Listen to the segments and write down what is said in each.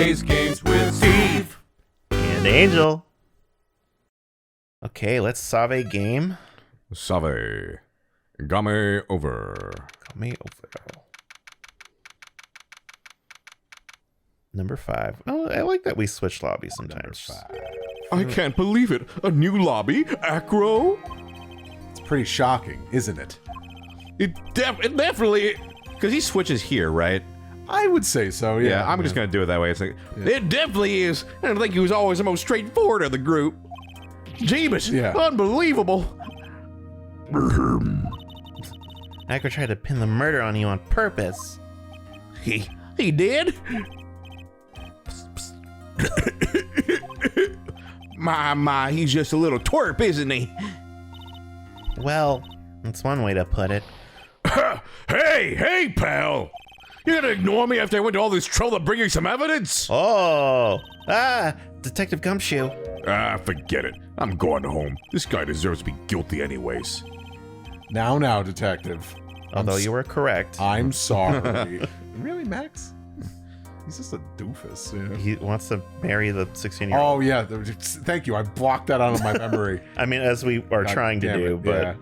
plays games with Steve and Angel. Okay, let's solve a game. Save. Game over. Game over. Number 5. Oh, I like that we switch lobbies sometimes. I can't believe it. A new lobby? Acro? It's pretty shocking, isn't it? It definitely... Because he switches here, right? I would say so, yeah. Yeah, I'm just going to do it that way. It's like, It definitely is. I don't think he was always the most straightforward of the group. Jeebus. Yeah. Unbelievable. Acro tried to pin the murder on you on purpose. He did? My, he's just a little twerp, isn't he? Well, that's one way to put it. Hey, pal! You gonna ignore me after I went to all this trouble to bring you some evidence? Oh! Detective Gumshoe. Forget it. I'm going home. This guy deserves to be guilty anyways. Now, detective. Although you were correct. I'm sorry. Really, Max? He's just a doofus. Yeah. He wants to marry the 16-year-old. Oh, yeah. Thank you. I blocked that out of my memory. I mean, as we are trying to do, but... Yeah.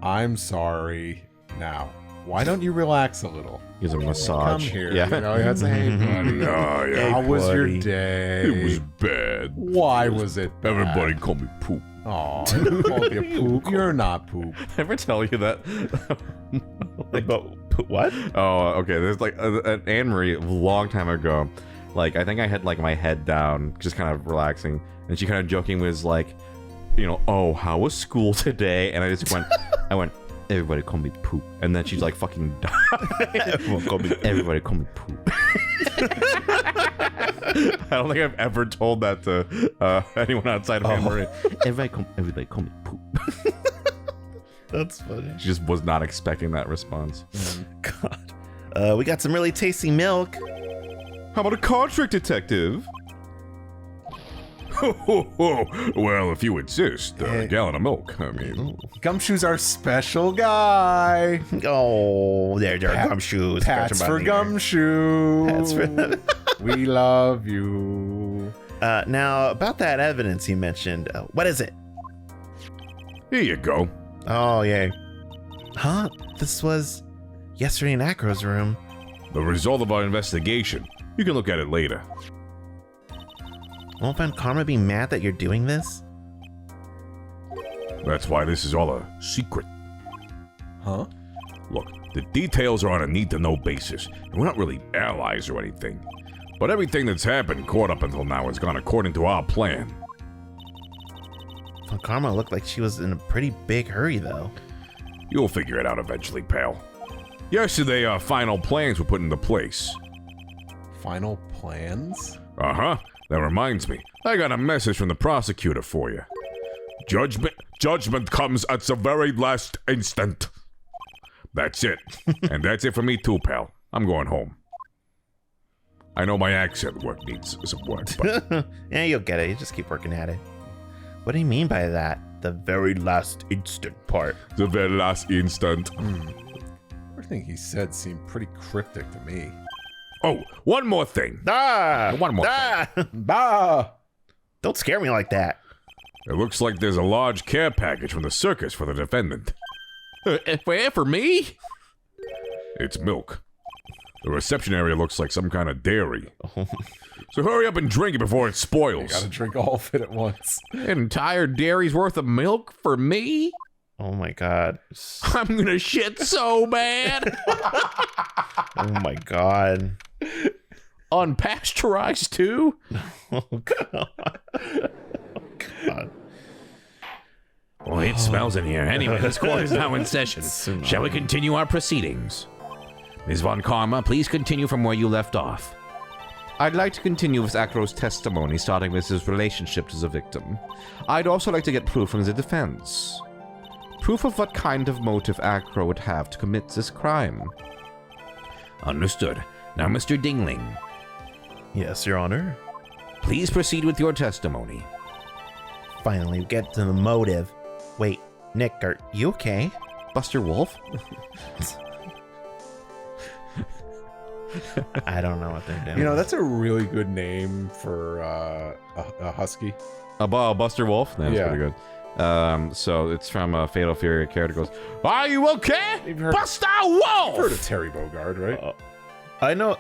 I'm sorry. Now, why don't you relax a little? Here's a Come massage. here. Yeah. You know, that's a hey, buddy. Oh, yeah. How was your buddy. day? It was bad. Why was it bad? Everybody called me poop. Aw, I called you poop. You're not poop. Ever tell you that? Like, but what? Oh, okay. There's like an Anne Marie a long time ago. Like, I think I had like my head down, just kind of relaxing, and she kind of joking was like, you know, oh, how was school today? And I just went, everybody call me poop. And then she's like, fucking died. Everybody call me poop. I don't think I've ever told that to anyone outside of Anne Marie. Everybody call me poop. That's funny. She just was not expecting that response. God. We got some really tasty milk. How about a card trick, detective? Well, if you insist, a gallon of milk. I mean, Gumshoe's our special guy. Oh, there are gumshoes. Pats for Gumshoe. Pats for We love you. Now, about that evidence you mentioned, what is it? here you go. Oh, yay. Huh? This was yesterday in Acro's room. The result of our investigation. You can look at it later. Won't Van Karma be mad that you're doing this? That's why this is all a secret. Huh? Look, the details are on a need-to-know basis, and we're not really allies or anything. But everything that's happened caught up until now has gone according to our plan. Van Karma looked like she was in a pretty big hurry, though. You'll figure it out eventually, pal. Yesterday, our final plans were put into place. Final plans? Uh-huh. That reminds me. I got a message from the prosecutor for you. Judgment comes at the very last instant. That's it. And that's it for me too, pal. I'm going home. I know my accent work needs some work, but... Yeah, you'll get it. You just keep working at it. What do you mean by that? The very last instant part. The very last instant. Everything he said seemed pretty cryptic to me. Oh, one more thing. One more thing. Bah! Don't scare me like that. It looks like there's a large care package from the circus for the defendant. For me? It's milk. The reception area looks like some kind of dairy. So hurry up and drink it before it spoils. Gotta drink all of it at once. An entire dairy's worth of milk for me? Oh my god. I'm gonna shit so bad. Oh my god. Unpasteurized too? Oh god. Oh god. Well, it smells in here. Anyway, this court is now in session. Shall we continue our proceedings? Ms. Von Karma, please continue from where you left off. I'd like to continue with Acro's testimony, starting with his relationship to the victim. I'd also like to get proof from the defense. Proof of what kind of motive Acro would have to commit this crime. Understood. Now, Mr. Dingling. Yes, Your Honor. Please proceed with your testimony. Finally, we get to the motive. Wait, Nick, are you okay? Buster Wolf? I don't know what they're doing. You know, that's a really good name for a husky. A Buster Wolf? That's Yeah. pretty good. So it's from Fatal Fury. A character goes, "Are you okay, You've heard- Buster I've heard Wolf?" of Terry Bogard, right? I know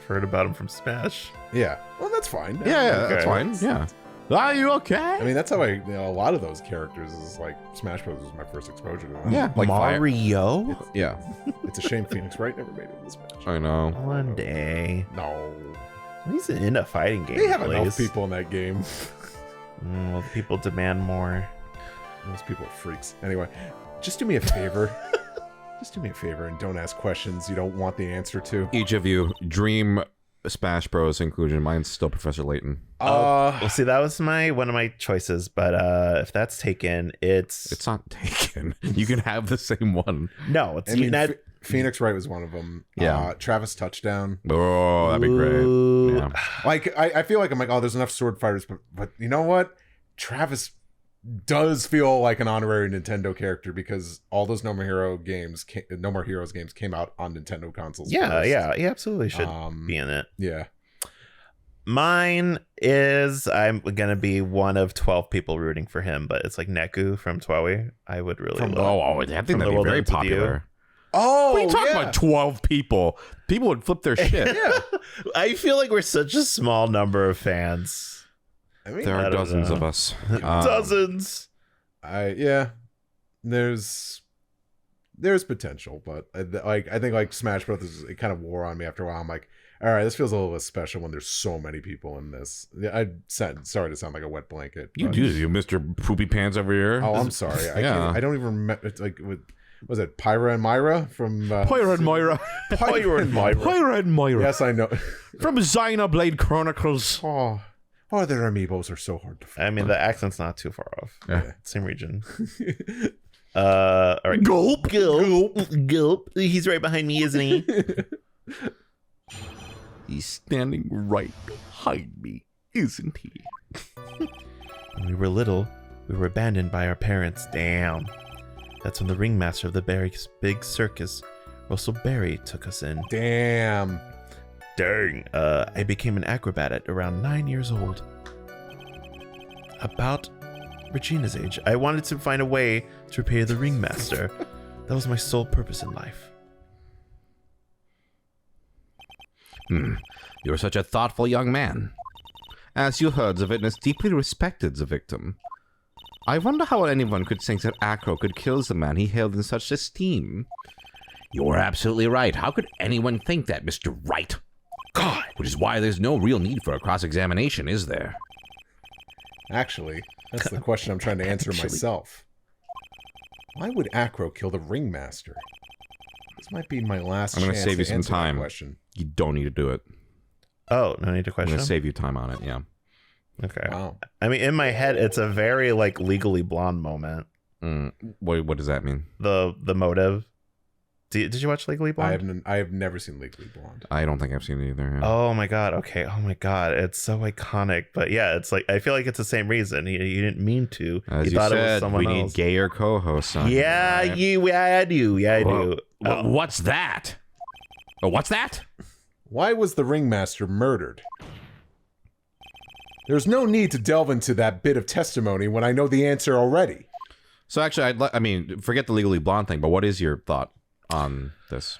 heard about him from Smash. Yeah. Well, that's fine. Yeah, that's Okay. fine. Yeah. Are you okay? I mean, that's how a lot of those characters is like Smash Bros. Was my first exposure to them. Yeah, like Mario? Yeah, It's a shame Phoenix Wright never made it in Smash. I know. One day. No. He's in a fighting game. They have enough please. people in that game. Well, the people demand more. Those people are freaks. Anyway, just do me a favor. Just do me a favor and don't ask questions you don't want the answer to. Each of you dream Smash Bros. Inclusion. Mine's still Professor Layton. Well, see, that was one of my choices, but if that's taken, It's not taken. You can have the same one. no, it's I mean, not. Phoenix Wright was one of them. Yeah. Travis Touchdown. Oh, that'd be great. Ooh. Yeah. Like, I feel like I'm like, oh, there's enough sword fighters, but you know what? Travis does feel like an honorary Nintendo character because all those No More Heroes games came out on Nintendo consoles. Yeah, first. yeah, he absolutely should Um, be in it. Yeah. Mine is I'm gonna be one of 12 people rooting for him, but it's like Neku from Twowie. I would really love. I think From that'd the be world very ends with you. popular. Oh, What are you talking about? 12 people. People would flip their shit. Yeah. I feel like we're such a small number of fans. I mean, There I are don't dozens know. of us. Dozens. There's potential, but I think like Smash Bros. It kind of wore on me after a while. I'm like, all right, this feels a little bit special when there's so many people in this. Sorry to sound like a wet blanket. You but- do, you Mr. Poopy Pants over here. Oh, I'm sorry. Yeah. I don't even remember. It's like was it Pyra and Myra from Pyra and Moira. Pyra and Myra. Pyra and Moira. Yes, I know. From Xenoblade Chronicles. Their amiibos are so hard to find. I mean, the accent's not too far off. Yeah. Same region. All right. Gulp. Gulp. He's right behind me, isn't he? He's standing right behind me, isn't he? When we were little, we were abandoned by our parents. Damn. That's when the ringmaster of the big circus, Russell Berry, took us in. Damn. Dang. I became an acrobat at around 9 years old. About Regina's age, I wanted to find a way to repay the ringmaster. That was my sole purpose in life. You're such a thoughtful young man. As you heard, the witness deeply respected the victim. I wonder how anyone could think that Acro could kill the man he held in such esteem. You're absolutely right. How could anyone think that, Mr. Wright? God! Which is why there's no real need for a cross-examination, is there? Actually, that's the question I'm trying to answer myself. Why would Acro kill the ringmaster? This might be my last I'm going chance to save you to some answer that time. question. You don't need to do it. Oh, no need to I'm question. going to save you time on it, yeah. Okay. Wow. I mean, in my head, it's a very like Legally Blonde moment. What does that mean? The motive. Did you watch Legally Blonde? I have never seen Legally Blonde. I don't think I've seen it either. Yeah. Oh my god. Okay. Oh my god. It's so iconic. But yeah, it's like I feel like it's the same reason. He didn't mean to. As he you thought it was said, someone we else. need gayer co-hosts on Yeah, here, right? I do. Yeah, I do. What's that? Oh, what's that? Why was the ringmaster murdered? There's no need to delve into that bit of testimony when I know the answer already. So actually, forget the Legally Blonde thing, but what is your thought on this?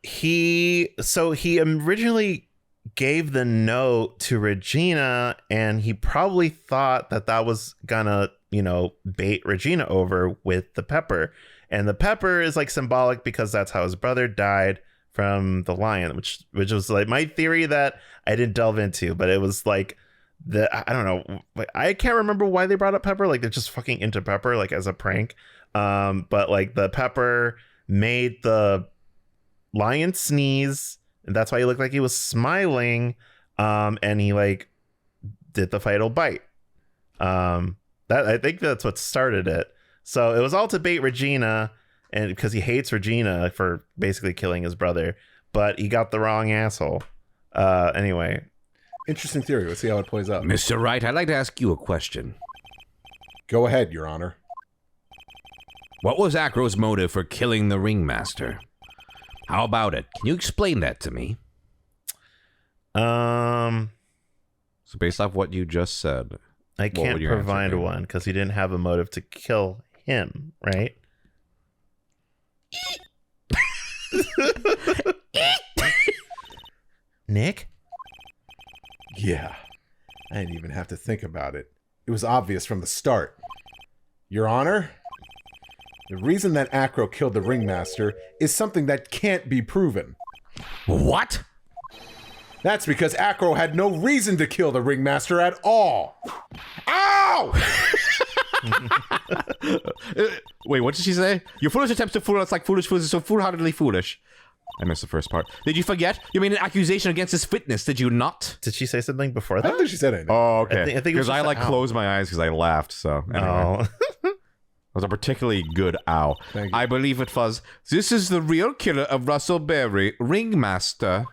He originally gave the note to Regina, and he probably thought that was gonna, bait Regina over with the pepper. And the pepper is like symbolic because that's how his brother died from the lion, which was like my theory that I didn't delve into, but it was like I don't know. Like, I can't remember why they brought up pepper. Like they're just fucking into pepper, like as a prank. But like the pepper made the lion sneeze, and that's why he looked like he was smiling. And he like did the fatal bite. That I think that's what started it. So it was all to bait Regina, and because he hates Regina for basically killing his brother, but he got the wrong asshole. Anyway. Interesting theory. Let's see how it plays out. Mr. Wright, I'd like to ask you a question. Go ahead, Your Honor. What was Acro's motive for killing the ringmaster? How about it? Can you explain that to me? So based off what you just said, I can't provide one because he didn't have a motive to kill him, right? Nick? Yeah. I didn't even have to think about it. It was obvious from the start. Your Honor, the reason that Acro killed the Ringmaster is something that can't be proven. What? That's because Acro had no reason to kill the Ringmaster at all. Ow! Wait, what did she say? Your foolish attempts to fool us like foolish fools are so foolhardily foolish. I missed the first part. Did you forget? You made an accusation against his fitness, did you not? Did she say something before I that? don't think she said anything. Oh, okay. I think Because I like closed my eyes because I laughed, so anyway. Oh. It was a particularly good ow. Thank you. I believe it was, this is the real killer of Russell Berry, Ringmaster.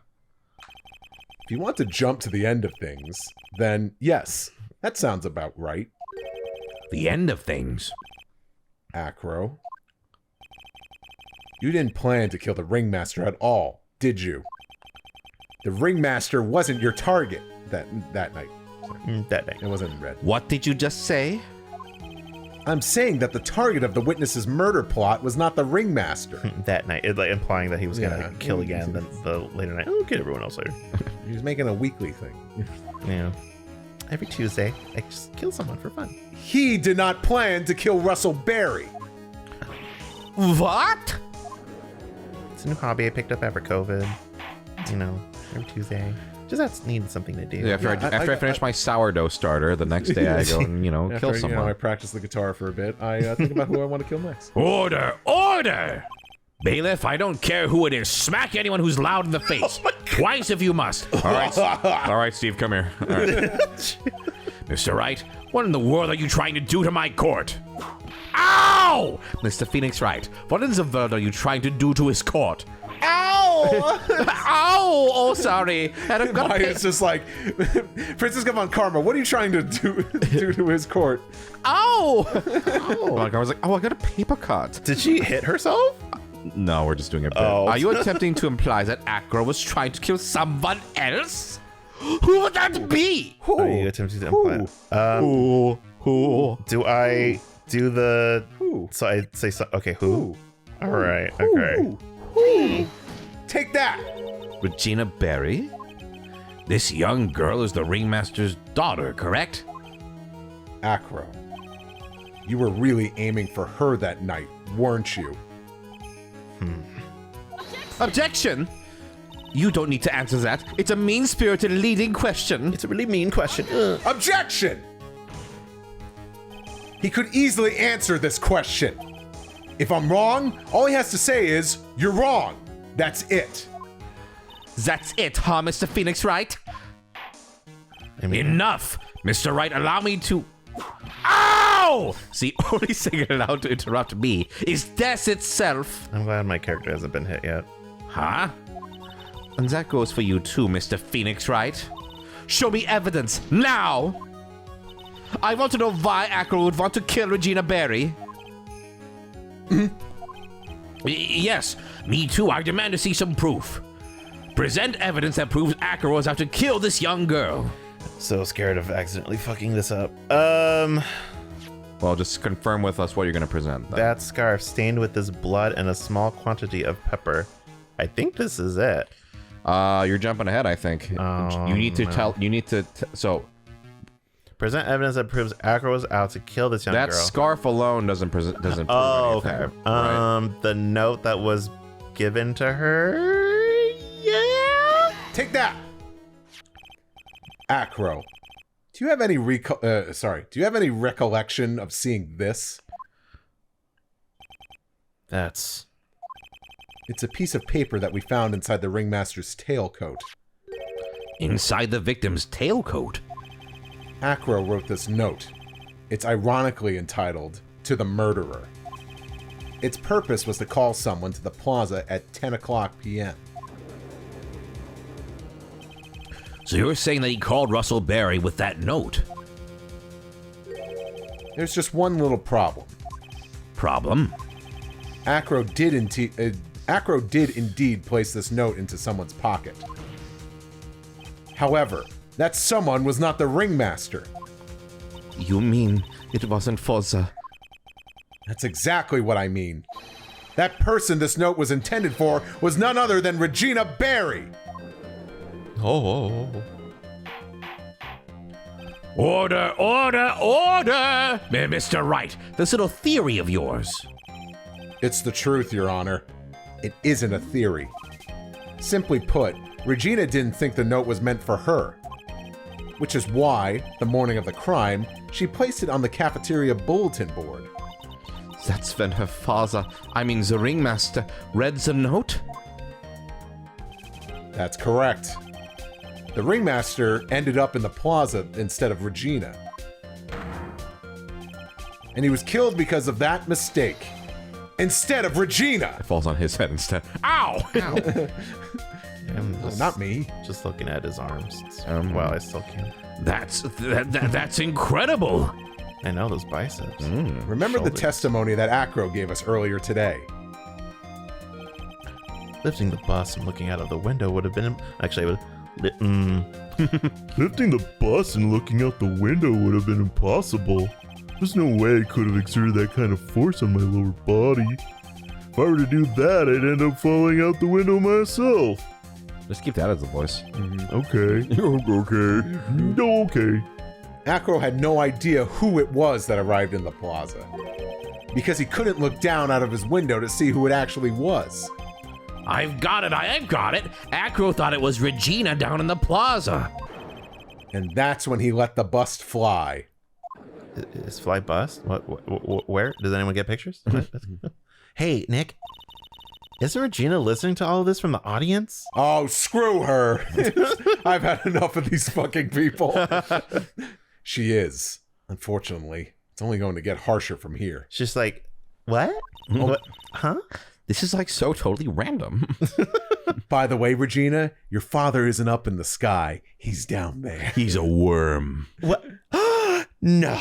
If you want to jump to the end of things, then yes, that sounds about right. The end of things. Acro. You didn't plan to kill the Ringmaster at all, did you? The Ringmaster wasn't your target that night. That day. It wasn't in red. What did you just say? I'm saying that the target of the witness's murder plot was not the Ringmaster. That night. It, like, implying that he was going to Yeah. kill again the later night. Oh, get everyone else later. He was making a weekly thing. Yeah. Every Tuesday, I just kill someone for fun. He did not plan to kill Russell Berry. What? It's a new hobby I picked up after COVID. You know, every Tuesday. Just need something to do. Yeah, after I finish my sourdough starter, the next day I go and, kill After, someone. I practice the guitar for a bit. I think about who I want to kill next. Order! Order! Bailiff, I don't care who it is. Smack anyone who's loud in the face. Twice if you must. All right, all right, Steve, come here. All right. Mr. Wright, what in the world are you trying to do to my court? Ow! Mr. Phoenix Wright, what in the world are you trying to do to his court? Ow! Ow! Oh, sorry. It's just like, Francisco von Karma, what are you trying to do to his court? Ow! I was like, I got a paper cut. Did she hit herself? No, we're just doing a bit. Oh. Are you attempting to imply that Acro was trying to kill someone else? Who would that be? Are you attempting to imply? Who? Do I do the... Who? So I say... Okay, who? All right, Who? okay. Who? Take that! Regina Berry? This young girl is the Ringmaster's daughter, correct? Acro, you were really aiming for her that night, weren't you? Objection! You don't need to answer that. It's a mean-spirited leading question. It's a really mean question. Objection! He could easily answer this question. If I'm wrong, all he has to say is, you're wrong. That's it. That's it, huh, Mr. Phoenix Wright? I mean, Enough! Mr. Wright, allow me to... Ow! See, only saying it allowed to interrupt me is death itself. I'm glad my character hasn't been hit yet. Huh? And that goes for you too, Mr. Phoenix Wright. Show me evidence, now! I want to know why Acro would want to kill Regina Berry. Yes, me too. I demand to see some proof. Present evidence that proves Acro was out to kill this young girl. So scared of accidentally fucking this up. Well, just confirm with us what you're going to present. Then. That scarf stained with this blood and a small quantity of pepper. I think this is it. You're jumping ahead, I think. You need to tell. You need to. So Present evidence that proves Acro was out to kill this young that girl. scarf alone doesn't prove Oh, anything. okay. Right? The note that was given to her. Yeah. Take that! Acro, do you have any recollection of seeing this? That's... It's a piece of paper that we found inside the Ringmaster's tailcoat. Inside the victim's tailcoat. Acro wrote this note. It's ironically entitled, To the Murderer. Its purpose was to call someone to the plaza at 10 o'clock p.m. So you're saying that he called Russell Berry with that note? There's just one little problem. Problem? Acro did Acro did indeed place this note into someone's pocket. However, that someone was not the ringmaster. You mean it wasn't Forza? That's exactly what I mean. That person this note was intended for was none other than Regina Barry. Oh. Order, order, order! Mr. Wright, this little theory of yours. It's the truth, Your Honor. It isn't a theory. Simply put, Regina didn't think the note was meant for her. Which is why, the morning of the crime, she placed it on the cafeteria bulletin board. That's when her father, the ringmaster, read the note? That's correct. The ringmaster ended up in the plaza instead of Regina. And he was killed because of that mistake. Instead of Regina! It falls on his head instead. Ow! Not me. Just looking at his arms. Wow, I still can't. That's incredible! I know those biceps. Remember the Shoulders. testimony that Acro gave us earlier today. Lifting the bus and looking out of the window would have been... Actually, it would... Lifting the bus and looking out the window would have been impossible. There's no way I could have exerted that kind of force on my lower body. If I were to do that, I'd end up falling out the window myself. Let's keep that as the voice. Okay. Okay. No, okay. Acro had no idea who it was that arrived in the plaza. Because he couldn't look down out of his window to see who it actually was. I've got it! Acro thought it was Regina down in the plaza. And that's when he let the bust fly. Is fly bust? Where? Does anyone get pictures? Hey, Nick. Isn't Regina listening to all of this from the audience? Oh, screw her. I've had enough of these fucking people. She is. Unfortunately, it's only going to get harsher from here. She's like, what? What? Huh? This is like so totally random. By the way, Regina, your father isn't up in the sky. He's down there. He's a worm. What? No.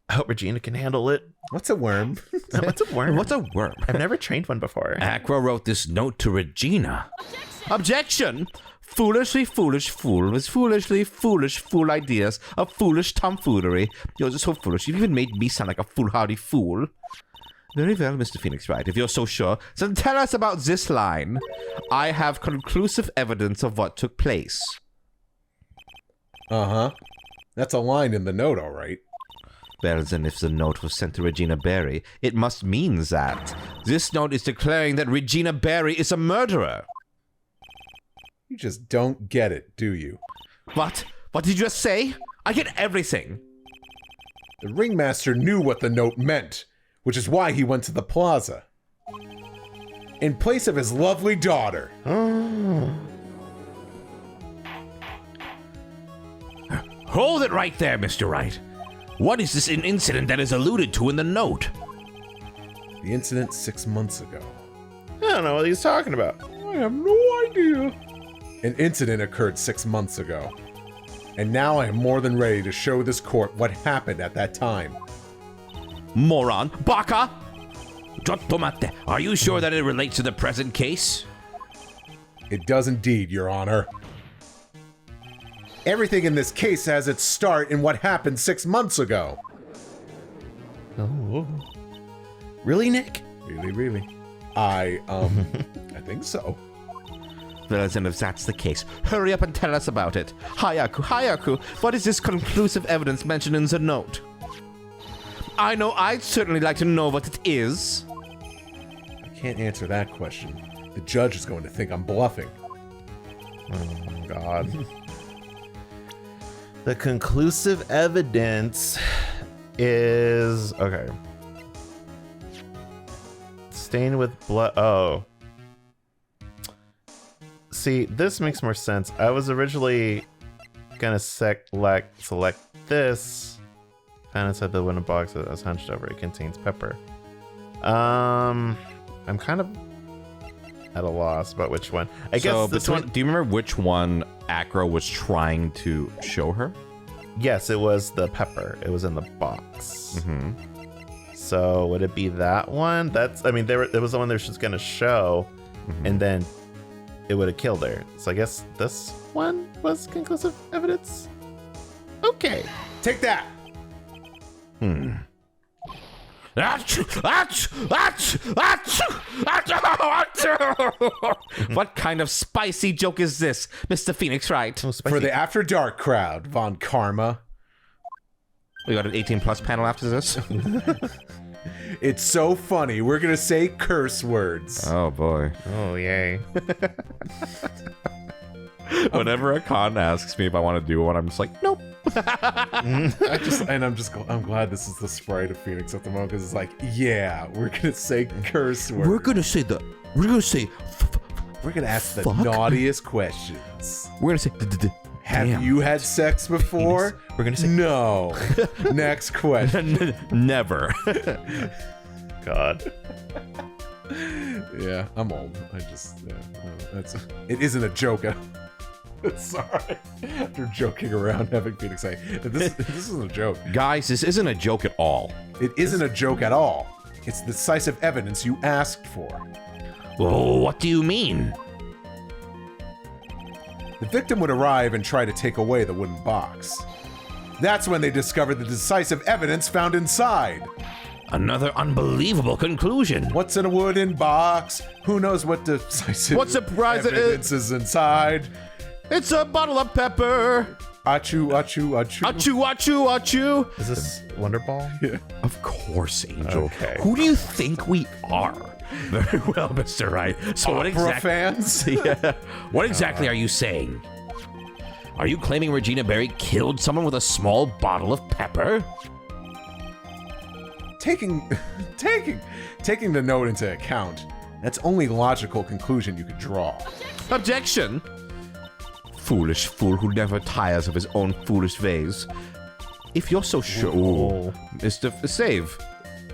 I hope Regina can handle it. What's a worm? What's a worm? What's a worm? I've never trained one before. Acro wrote this note to Regina. Objection! Foolishly foolish fool with foolishly foolish fool ideas of foolish tomfoolery. You're just so foolish. You even made me sound like a foolhardy fool. Very well, Mr. Phoenix Wright. If you're so sure, then tell us about this line. I have conclusive evidence of what took place. Uh-huh. That's a line in the note, all right. Well, then, if the note was sent to Regina Barry, it must mean that this note is declaring that Regina Barry is a murderer. You just don't get it, do you? What? What did you just say? I get everything. The ringmaster knew what the note meant, which is why he went to the plaza. In place of his lovely daughter. Hold it right there, Mr. Wright. What is this incident that is alluded to in the note? The incident 6 months ago. I don't know what he's talking about. I have no idea. An incident occurred 6 months ago. And now I am more than ready to show this court what happened at that time. Moron. Baka! Giottomate, are you sure that it relates to the present case? It does indeed, Your Honor. Everything in this case has its start in what happened 6 months ago. Oh. Really, Nick? Really? I think so. Well, then, if that's the case, hurry up and tell us about it. Hayaku, what is this conclusive evidence mentioned in the note? I know I'd certainly like to know what it is. I can't answer that question. The judge is going to think I'm bluffing. Oh, God. The conclusive evidence is... Okay. Stained with blood... Oh. See, this makes more sense. I was originally gonna select this. Found inside the window box that was hunched over. It contains pepper. I'm kind of at a loss about which one. I guess this one... Do you remember which one Acro was trying to show her? Yes, it was the pepper. It was in the box. Mm-hmm. So would it be that one? That's, I mean, there was the one they were just gonna show, and then it would have killed her. So I guess this one was conclusive evidence. Okay. Take that. What kind of spicy joke is this, Mr. Phoenix Wright? For the After Dark crowd, Von Karma. We got an 18+ panel after this. It's so funny. We're going to say curse words. Oh boy. Oh, yay. Whenever a con asks me if I want to do one, I'm just like, nope. I'm glad this is the sprite of Phoenix at the moment because it's like, yeah, we're going to say curse words. We're gonna say We're going to ask the Fuck. naughtiest questions. we're gonna say Have Damn. you had sex before? We're gonna say No. Next question. never. God. Yeah, I'm old. It isn't a joke. Sorry. After joking around, having Phoenix say, this isn't a joke. Guys, this isn't a joke at all. It isn't a joke at all. It's decisive evidence you asked for. Well, what do you mean? The victim would arrive and try to take away the wooden box. That's when they discovered the decisive evidence found inside. Another unbelievable conclusion. What's in a wooden box? Who knows what decisive What surprise it is? evidence is inside? It's a bottle of pepper. Achoo, achoo, achoo. Achoo, achoo, achoo. is this Wonder Ball? Yeah. Of course, Angel. Okay. Who do you think we are? Very well, Mr. Wright. So what Opera exactly? fans? Yeah. What exactly are you saying? Are you claiming Regina Berry killed someone with a small bottle of pepper? Taking the note into account, that's only logical conclusion you could draw. Objection! Foolish fool who never tires of his own foolish ways. If you're so sure... Ooh, Mr. Save.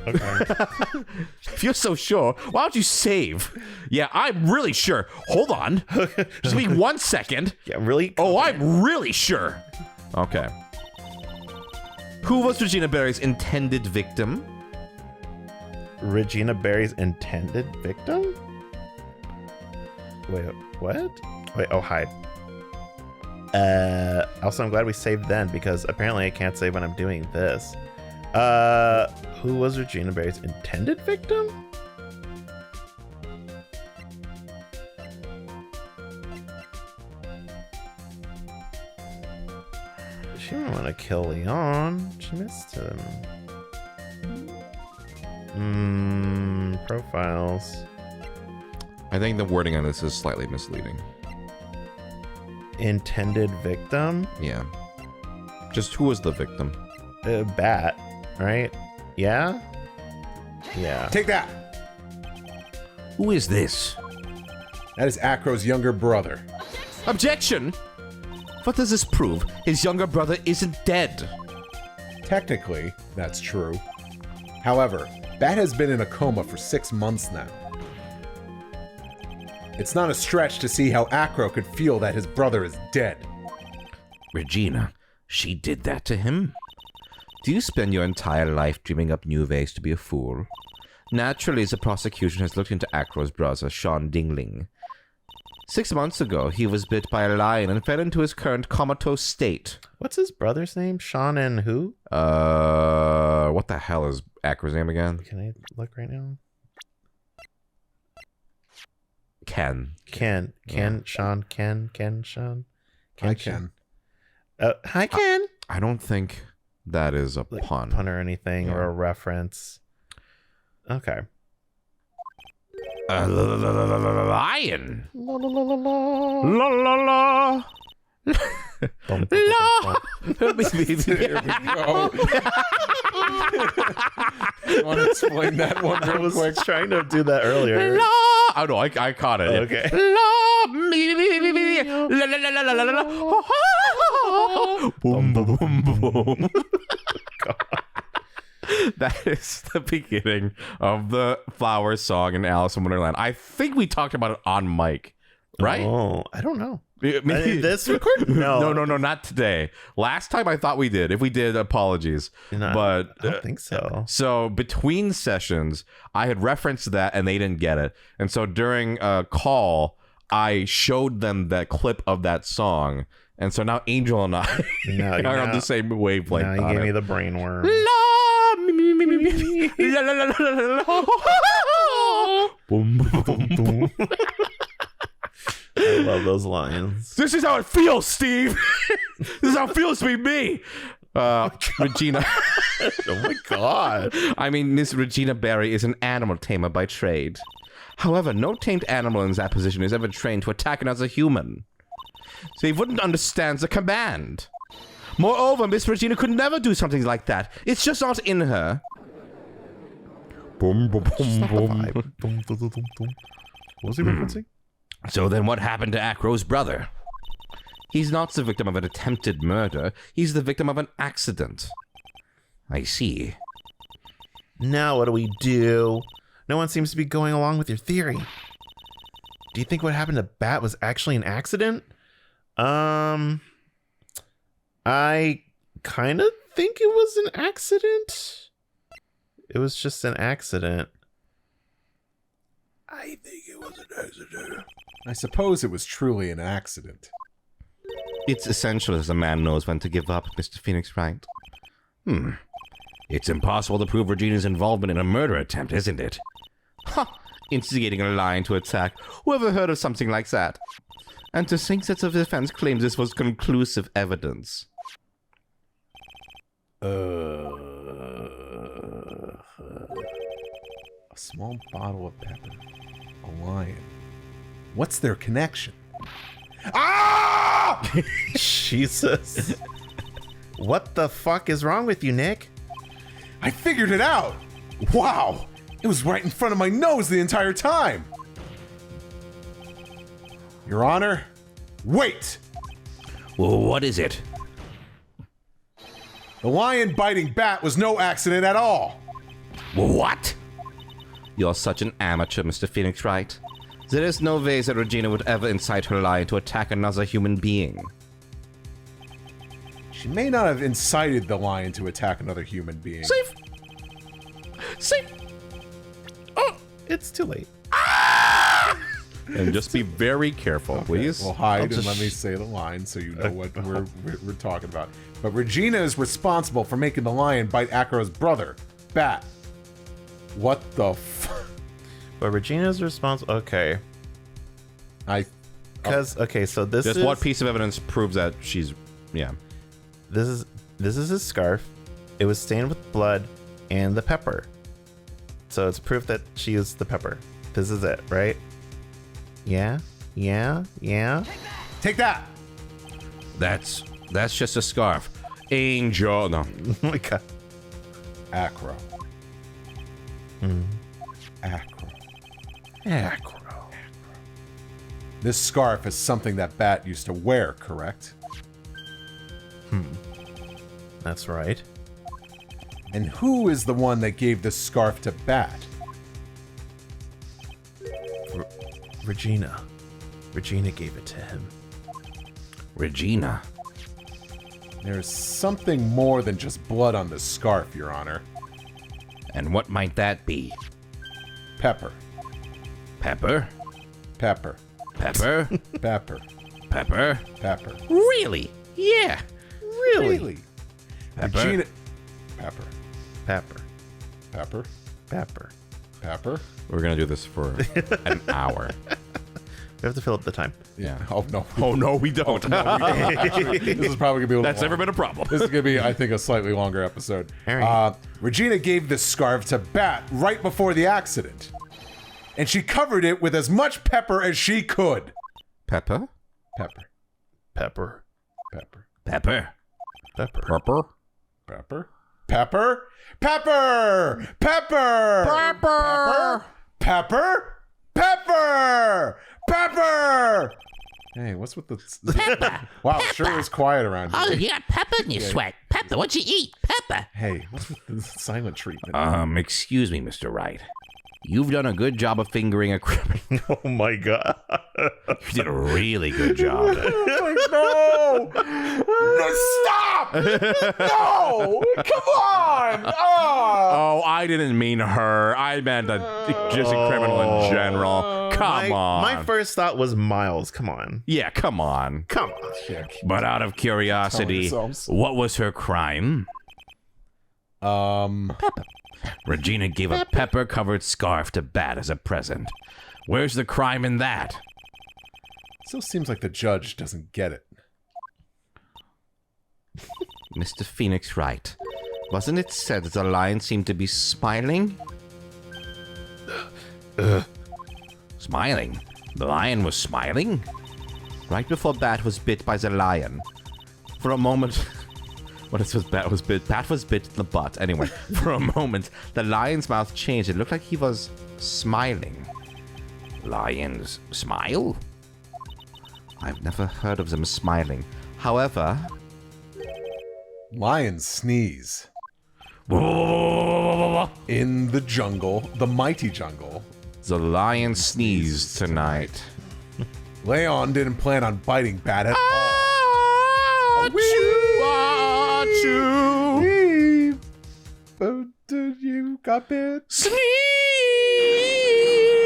Okay. If you're so sure, why don't you save? Yeah, I'm really sure. Hold on. Just give me 1 second. Yeah, really? Oh, I'm really sure. Okay. Who was Regina Berry's intended victim? Regina Berry's intended victim? Wait, what? Wait, oh, hi. Also, I'm glad we saved then because apparently I can't save when I'm doing this. Who was Regina Berry's intended victim? She didn't want to kill Leon. She missed him. Profiles. I think the wording on this is slightly misleading. Intended victim? Yeah. Just who was the victim? Bat, right? Yeah? Yeah. Take that! Who is this? That is Acro's younger brother. Objection! What does this prove? His younger brother isn't dead. Technically, that's true. However, Bat has been in a coma for 6 months now. It's not a stretch to see how Acro could feel that his brother is dead. Regina, she did that to him? Do you spend your entire life dreaming up new ways to be a fool? Naturally, the prosecution has looked into Acro's brother, Sean Dingling. 6 months ago, he was bit by a lion and fell into his current comatose state. What's his brother's name? Sean and who? What the hell is Acro's name again? Can I look right now? Ken. Ken, Sean, Ken, Sean. I can. Hi, Ken. I don't think that is a Like pun. pun or anything or a reference. Okay. Lion! La la la la la. La la la! Bum, bum, La! bum, bum. Here we go. You want to explain that one I real was quick? trying to do that earlier. La! Oh no, I caught it. Okay. La! Me, la la la la la la la. Boom, boom, boom, boom. That is the beginning of the flower song in Alice in Wonderland. I think we talked about it on mic, right? Oh, I don't know. This record? No. No, not today. Last time I thought we did. If we did, apologies. No, But I don't think so. so between sessions, I had referenced that and they didn't get it. And so during a call, I showed them that clip of that song. And so now Angel and I are on the same wavelength. Now you on gave it. me the brainworm. Boom, boom, boom. I love those lines. This is how it feels, Steve. This is how it feels to be me. Regina. Oh my god. I mean, Miss Regina Barry is an animal tamer by trade. However, no tamed animal in that position is ever trained to attack another human. So he wouldn't understand the command. Moreover, Miss Regina could never do something like that. It's just not in her. Boom, boom, boom, boom. Boom, boom, boom, boom. What was he referencing? So then what happened to Acro's brother? He's not the victim of an attempted murder. He's the victim of an accident. I see. Now what do we do? No one seems to be going along with your theory. Do you think what happened to Bat was actually an accident? I kind of think it was an accident. It was just an accident. I think it was an accident. I suppose it was truly an accident. It's essential as a man knows when to give up, Mr. Phoenix Wright. It's impossible to prove Regina's involvement in a murder attempt, isn't it? Ha! Instigating a lion to attack. Whoever heard of something like that? And to think that the defense claims this was conclusive evidence. A small bottle of pepper. A lion. What's their connection? Ah! Jesus. What the fuck is wrong with you, Nick? I figured it out! Wow! It was right in front of my nose the entire time! Your Honor, wait! Well, what is it? The lion biting Bat was no accident at all! What? You're such an amateur, Mr. Phoenix Wright. There is no way that Regina would ever incite her lion to attack another human being. She may not have incited the lion to attack another human being. Safe! Safe! Oh, it's too late. And just be very careful, please. Well, hide and let me say the line so you know what we're talking about. But Regina is responsible for making the lion bite Acro's brother, Bat. What the fuck? But Regina's responsible. Okay. Okay, so this Just is what piece of evidence proves that she's... Yeah. this is his scarf. It was stained with blood and the pepper. So it's proof that she used the pepper. This is it, right? Yeah. Take that! That's just a scarf. Angel. No. Oh my god. Acro. Acro. This scarf is something that Bat used to wear, correct? That's right. And who is the one that gave this scarf to Bat? Regina. Regina gave it to him. Regina. There's something more than just blood on this scarf, Your Honor. And what might that be? Pepper. Pepper? Pepper. Pepper? Pepper. Pepper? Pepper. Really? Yeah. Really? Pepper? Regina. Pepper. Pepper. Pepper. Pepper. Pepper. We're going to do this for an hour. We have to fill up the time. Yeah. Oh, no. Oh, no, we don't. This is probably going to be a little That's never long. been a problem. This is going to be, I think, a slightly longer episode. All right. Regina gave this scarf to Bat right before the accident. And she covered it with as much pepper as she could. Pepper? Pepper. Pepper. Pepper. Pepper? Pepper. Pepper? Pepper. Pepper. Pepper. Pepper. Pepper. Pepper. Pepper. Pepper. Hey, what's with the... Pepper. Wow, it sure is quiet around Oh, here. you got pepper in your sweat. Pepper, what'd you eat? Pepper. Hey, what's with the silent treatment? Excuse me, Mr. Wright. You've done a good job of fingering a criminal. Oh my god. You did a really good job. No! No, stop! No! Come on! Oh, I didn't mean her. I meant just a criminal in general. Come on. My first thought was Miles. Come on. Yeah, come on. Come on. But out of curiosity, yourselves. what was her crime? Regina gave a pepper-covered scarf to Bat as a present. Where's the crime in that? Still seems like the judge doesn't get it. Mr. Phoenix Wright, wasn't it said that the lion seemed to be smiling? Smiling? The lion was smiling? Right before Bat was bit by the lion. For a moment... What is Bat was bit? Bat was bit in the butt. Anyway, for a moment, the lion's mouth changed. It looked like he was smiling. Lions smile? I've never heard of them smiling. However... Lions sneeze. Whoa. In the jungle, the mighty jungle. The lion sneezed tonight. Leon didn't plan on biting Bat at you got bit? Sneeze!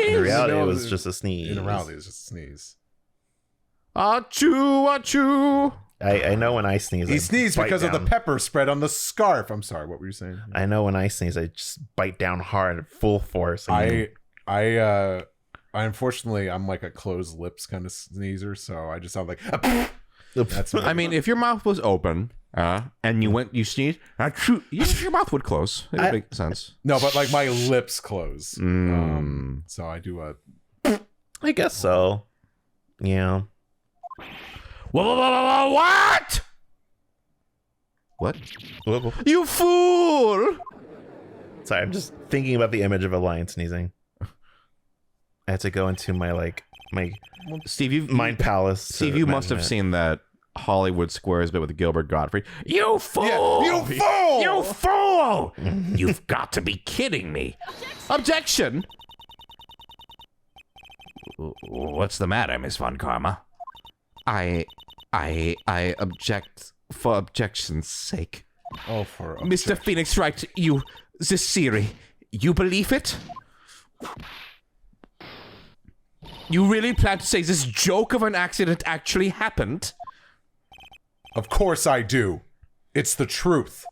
In reality, No, it was just a sneeze. In reality, it was just a sneeze. Achoo, achoo. I know when I sneeze. He I sneezed bite because of the down. pepper spread on the scarf. I'm sorry, what were you saying? I know when I sneeze, I just bite down hard, full force. I unfortunately, I'm like a closed lips kind of sneezer, so I just sound like. That's I mean, if your mouth was open and you sneezed, achoo, your mouth would close. It would make sense. no, but like my lips close. So I do a. I guess so. Yeah. What? What? You fool! Sorry, I'm just thinking about the image of a lion sneezing. I had to go into my Steve, mind palace. to Steve, you must imagine have it. seen that Hollywood Squares bit with Gilbert Gottfried. You fool! You fool! You fool! You've got to be kidding me. Objection! What's the matter, Miss Von Karma? I object for objection's sake. Oh, for Mr. Phoenix Wright, this theory, you believe it? You really plan to say this joke of an accident actually happened? Of course I do. It's the truth.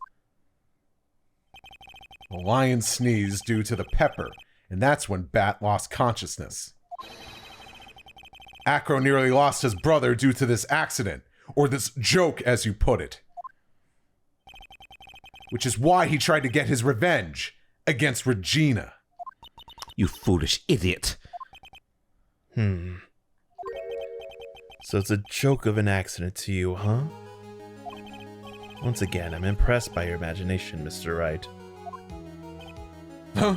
The lion sneezed due to the pepper, and that's when Bat lost consciousness. Acro nearly lost his brother due to this accident, or this joke as you put it. Which is why he tried to get his revenge against Regina. You foolish idiot. So it's a joke of an accident to you, huh? Once again, I'm impressed by your imagination, Mr. Wright. Huh?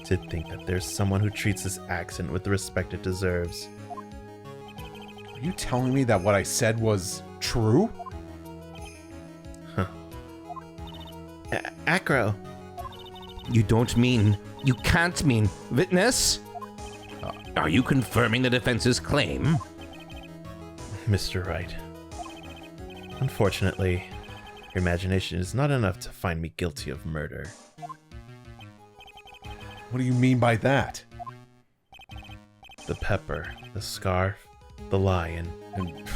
To think that there's someone who treats this accident with the respect it deserves. Are you telling me that what I said was true? Acro. You can't mean, witness? Are you confirming the defense's claim? Mr. Wright. Unfortunately, your imagination is not enough to find me guilty of murder. What do you mean by that? The pepper, the scarf, the lion. And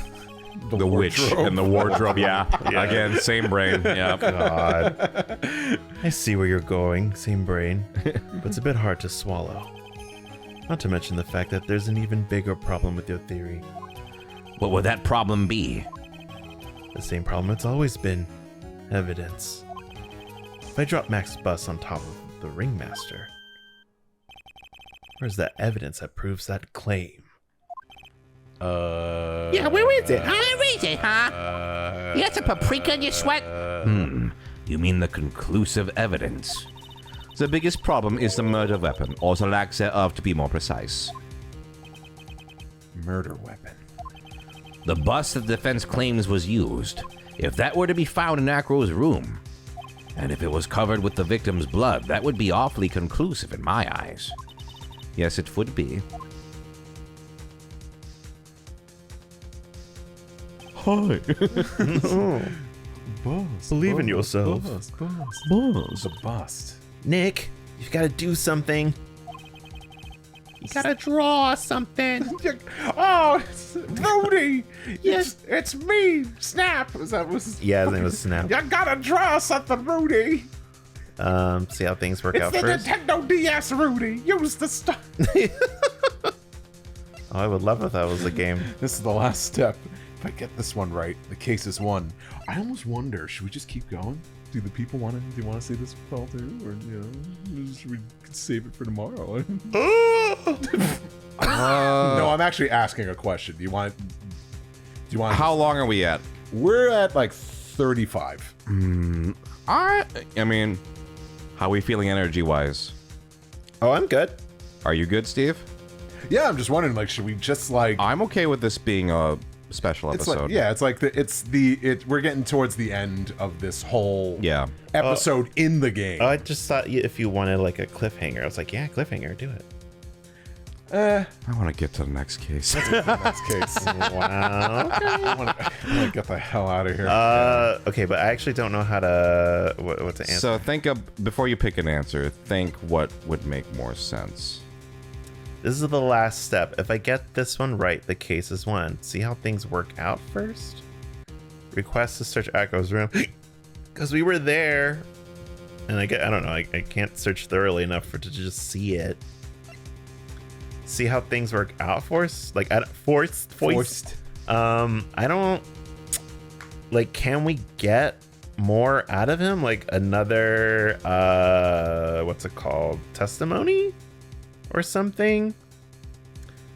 The witch and the wardrobe, yeah. Again, same brain, yeah. God. I see where you're going, same brain, but it's a bit hard to swallow. Not to mention the fact that there's an even bigger problem with your theory. What would that problem be? The same problem it's always been. Evidence. If I drop Mac's bus on top of the ringmaster, where's the evidence that proves that claim? Yeah, where is it? Where is it, huh? You got some paprika in your sweat? You mean the conclusive evidence? The biggest problem is the murder weapon, or the lack thereof to be more precise. murder weapon. The bus that the defense claims was used. If that were to be found in Acro's room, And if it was covered with the victim's blood, that would be awfully conclusive in my eyes. Yes, it would be. Hi. Believe in yourself. Bust. Boss. The bust. Nick, you've got to do something. You gotta draw something. Oh, it's Rudy! Yes, it's me, Snap. Is that was? Yeah, his name was Snap. You gotta draw something, Rudy. See how things work It's out the first. Nintendo DS, Rudy. Use the stuff. Oh, I would love if that was the game. This is the last step. If I get this one right, the case is won. I almost wonder, should we just keep going? Do the people want to? Do you want to see this fall through, or should we save it for tomorrow? No, I'm actually asking a question. Do you want? How long are we at? We're at like 35. I mean, how are we feeling energy-wise? Oh, I'm good. Are you good, Steve? Yeah, I'm just wondering, like, should we just like? I'm okay with this being a special It's episode. like, yeah, it's like we're getting towards the end of this whole Yeah. episode in the game. I just thought if you wanted like a cliffhanger, I was like, yeah, cliffhanger, do it. I want to get to the next case. In this case, Wow. I want to get the hell out of here. Okay, but I actually don't know how to what to answer. So think of, before you pick an answer, think what would make more sense. This is the last step. If I get this one right, the case is won. See how things work out first? Request to search Acro's room. Because we were there. And I don't know, I can't search thoroughly enough to just see it. See how things work out for us? Like, forced. I don't... Like, can we get more out of him? Like, another, what's it called? Testimony? Or something?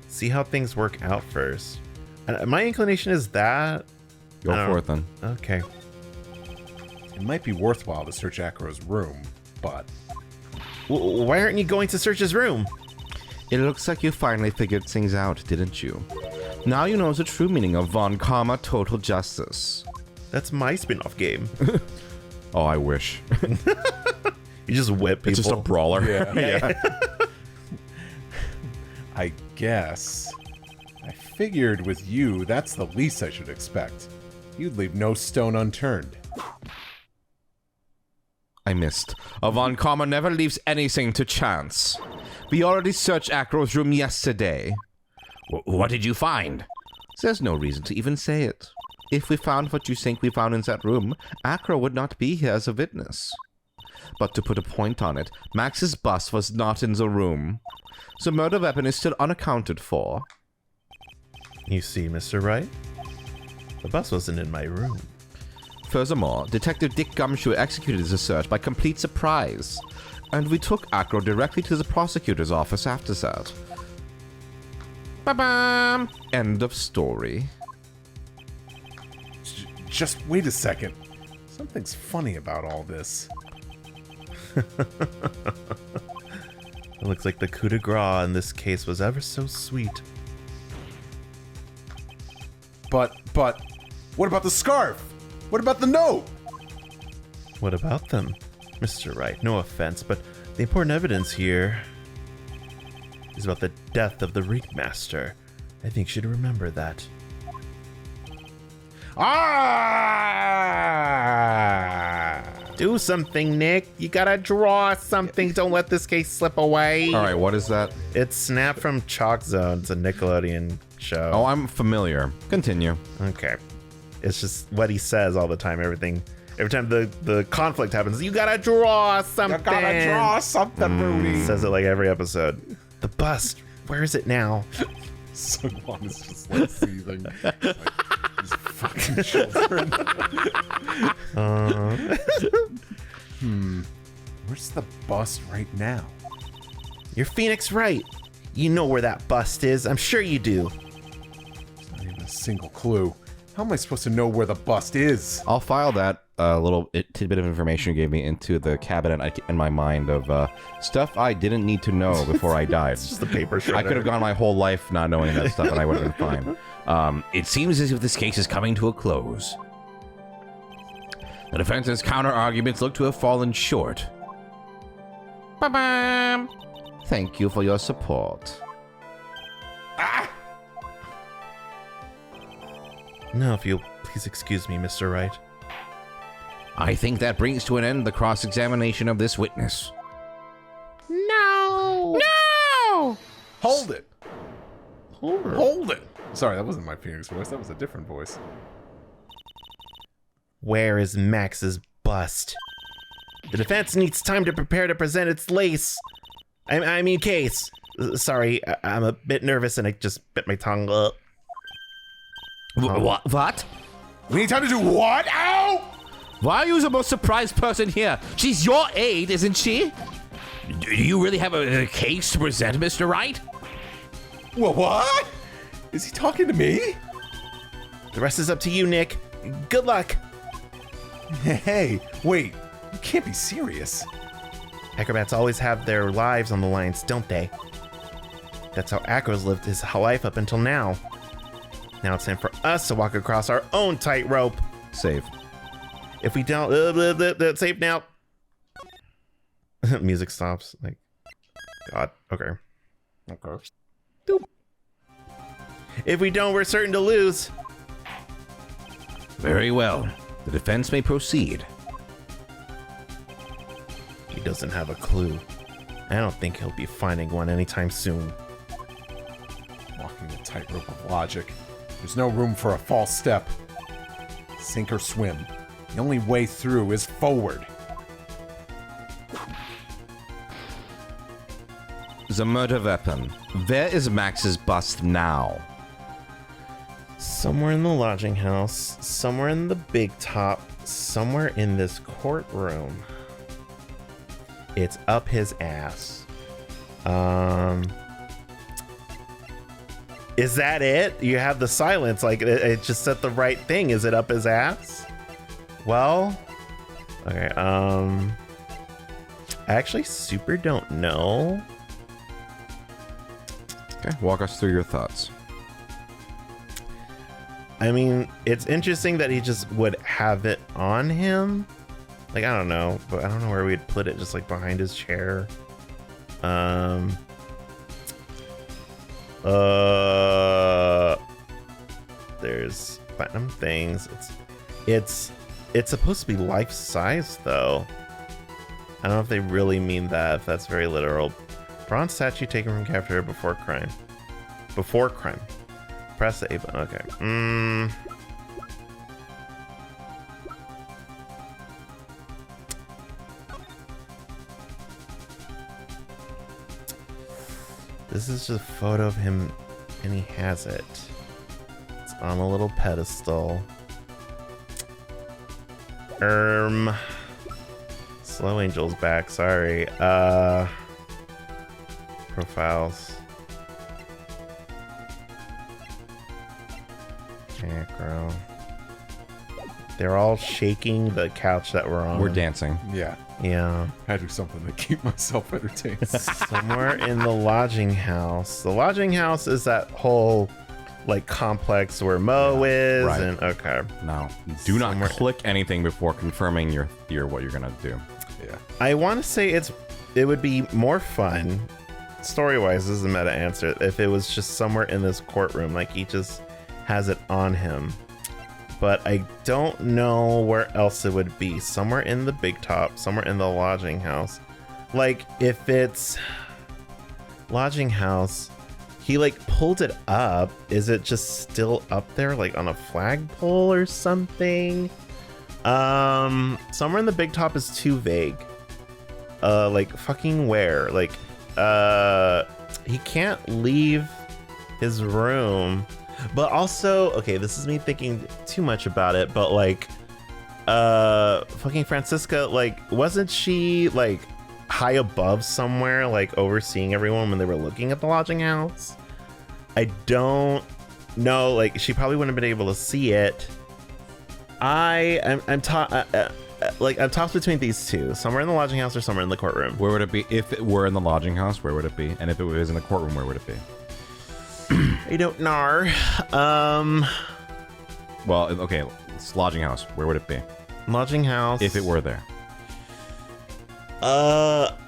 See how things work out first. And my inclination is that. Go I don't for it then. Okay. It might be worthwhile to search Acro's room, but Why aren't you going to search his room? It looks like you finally figured things out, didn't you? Now you know the true meaning of Von Karma Total Justice. That's my spin-off game. Oh, I wish. You just whip people. It's just a brawler. yeah. I guess. I figured with you, that's the least I should expect. You'd leave no stone unturned. I missed. Von Karma never leaves anything to chance. We already searched Acro's room yesterday. What did you find? There's no reason to even say it. If we found what you think we found in that room, Acro would not be here as a witness. But to put a point on it, Max's bus was not in the room. The murder weapon is still unaccounted for. You see, Mr. Wright? The bus wasn't in my room. Furthermore, Detective Dick Gumshoe executed the search by complete surprise, and we took Acro directly to the prosecutor's office after that. Ba-bam! End of story. Just wait a second. Something's funny about all this. It looks like the coup de grace in this case was ever so sweet. But, what about the scarf? What about the note? What about them? Mr. Wright, no offense, but the important evidence here is about the death of the Ringmaster. I think you should remember that. Ah! Do something, Nick. You gotta draw something. Don't let this case slip away. All right, what is that? It's Snap from Chalk Zone. It's a Nickelodeon show. Oh, I'm familiar. Continue. Okay. It's just what he says all the time. Every time the conflict happens, you gotta draw something. You gotta draw something, Rudy. Says it like every episode. The bust. Where is it now? SungWon is just like seething. Like, these fucking children. Where's the bust right now? You're Phoenix Wright. You know where that bust is. I'm sure you do. There's not even a single clue. How am I supposed to know where the bust is? I'll file that little tidbit of information you gave me into the cabinet in my mind of stuff I didn't need to know before I died. It's just the paper shredder. I could have gone my whole life not knowing that stuff and I would have been fine. It seems as if this case is coming to a close. The defense's counter-arguments look to have fallen short. Ba-bam. Thank you for your support. No, if you'll please excuse me, Mr. Wright. I think that brings to an end the cross-examination of this witness. No! Hold it. Hold it. Sorry, that wasn't my Phoenix voice. That was a different voice. Where is Max's bust? The defense needs time to prepare to present its case. I mean case. Sorry, I'm a bit nervous and I just bit my tongue. What? We need time to do what? Ow! Why are you the most surprised person here? She's your aide, isn't she? Do you really have a case to present, Mr. Wright? Well, what? Is he talking to me? The rest is up to you, Nick. Good luck. Hey, wait. You can't be serious. Acrobats always have their lives on the lines, don't they? That's how Acro's lived his life up until now. Now it's time for us to walk across our own tightrope. Save. If we don't, save now. Music stops. Like, God. Okay. Okay. If we don't, we're certain to lose. Very well. The defense may proceed. He doesn't have a clue. I don't think he'll be finding one anytime soon. Walking the tightrope of logic. There's no room for a false step. Sink or swim. The only way through is forward. The murder weapon. Where is Max's bust now? Somewhere in the lodging house, somewhere in the big top, somewhere in this courtroom. It's up his ass. Is that it? You have the silence, like it just said the right thing. Is it up his ass? Well, okay, I actually super don't know. Okay, walk us through your thoughts. I mean, it's interesting that he just would have it on him. Like, I don't know, but I don't know where we'd put it, just like behind his chair. There's platinum things. It's supposed to be life size though. I don't know if they really mean that, if that's very literal. Bronze statue taken from cafeteria before crime. Before crime. Press the A button. Okay. This is just a photo of him, and he has it. It's on a little pedestal. Slow Angel's back. Sorry. Profiles. Macro. They're all shaking the couch that we're on. We're dancing. Yeah. Yeah. I had to do something to keep myself entertained. Somewhere in the lodging house. The lodging house is that whole like complex where Mo is, right. and okay. Now, do not Somewhere- click anything before confirming your what you're gonna do. Yeah. I want to say it would be more fun, story-wise. This is a meta answer. If it was just somewhere in this courtroom, like he just has it on him. But I don't know where else it would be. Somewhere in the big top, somewhere in the lodging house. Like if it's lodging house, he like pulled it up. Is it just still up there, like on a flagpole or something? Somewhere in the big top is too vague. Like fucking where? Like, he can't leave his room. But also, okay, this is me thinking too much about it, but like, fucking Francisca, like, wasn't she like high above somewhere, like overseeing everyone when they were looking at the lodging house? I don't know, like, she probably wouldn't have been able to see it. I'm tossed between these two, somewhere in the lodging house or somewhere in the courtroom. Where would it be? If it were in the lodging house, where would it be? And if it was in the courtroom, where would it be? I don't know. Well, okay, it's lodging house. Where would it be? Lodging house. If it were there.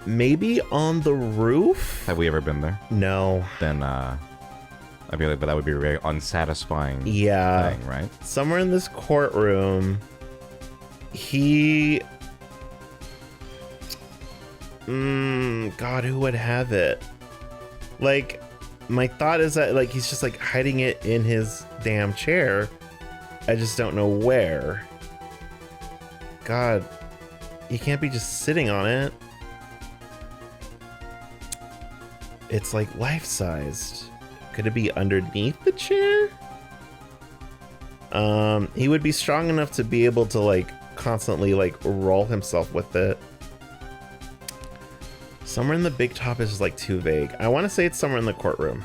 Maybe on the roof? Have we ever been there? No. Then, I feel like, but that would be a very unsatisfying Yeah. thing, right? Somewhere in this courtroom, he... God, who would have it? Like, my thought is that, like, he's just, like, hiding it in his damn chair. I just don't know where. God, he can't be just sitting on it. It's, like, life-sized. Could it be underneath the chair? He would be strong enough to be able to, like, constantly, like, roll himself with it. Somewhere in the big top is, like, too vague. I want to say it's somewhere in the courtroom.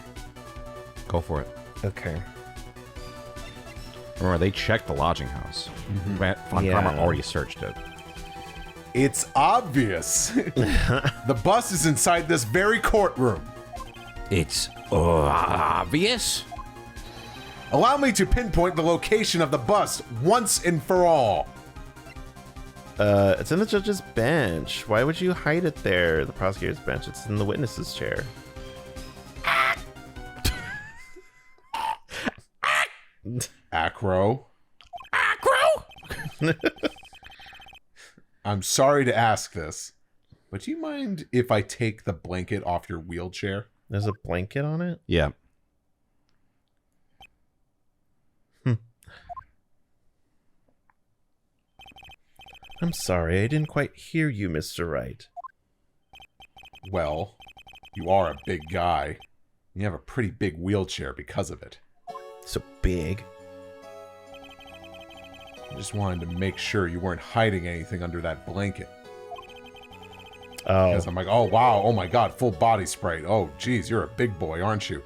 Go for it. Okay. Remember, they checked the lodging house. Von Yeah. Karma already searched it. It's obvious. The bus is inside this very courtroom. It's obvious. Allow me to pinpoint the location of the bus once and for all. It's in the judge's bench. Why would you hide it there? The prosecutor's bench. It's in the witness's chair. Acro. I'm sorry to ask this, but do you mind if I take the blanket off your wheelchair? There's a blanket on it? Yeah. I'm sorry, I didn't quite hear you, Mr. Wright. Well, you are a big guy. You have a pretty big wheelchair because of it. So big. I just wanted to make sure you weren't hiding anything under that blanket. Oh. Because I'm like, oh wow, oh my god, full body spray. Oh geez, you're a big boy, aren't you?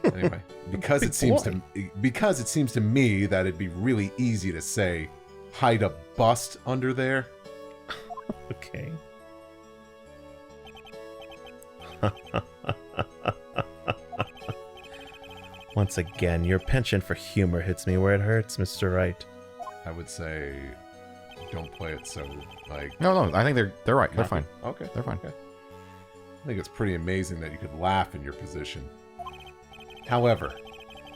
Anyway, because it seems to me that it'd be really easy to say, hide a bust under there. Okay. Once again, your penchant for humor hits me where it hurts, Mr. Wright. I would say, don't play it so like. No, I think they're right. They're fine. Okay, They're fine. Okay. I think it's pretty amazing that you could laugh in your position. However,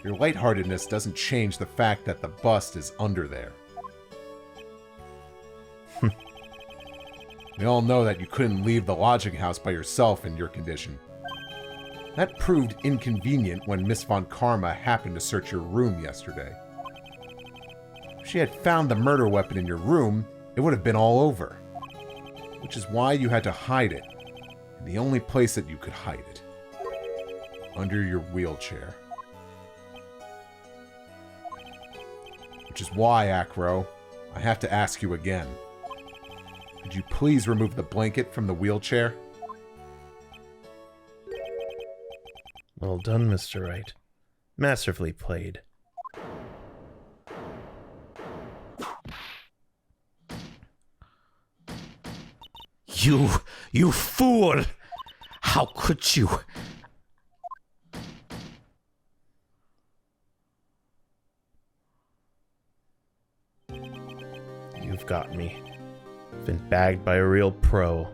your lightheartedness doesn't change the fact that the bust is under there. We all know that you couldn't leave the lodging house by yourself in your condition. That proved inconvenient when Miss Von Karma happened to search your room yesterday. If she had found the murder weapon in your room, it would have been all over. Which is why you had to hide it. In the only place that you could hide it. Under your wheelchair. Which is why, Acro, I have to ask you again. Could you please remove the blanket from the wheelchair? Well done, Mr. Wright. Masterfully played. You fool! How could you? You've got me. Been bagged by a real pro.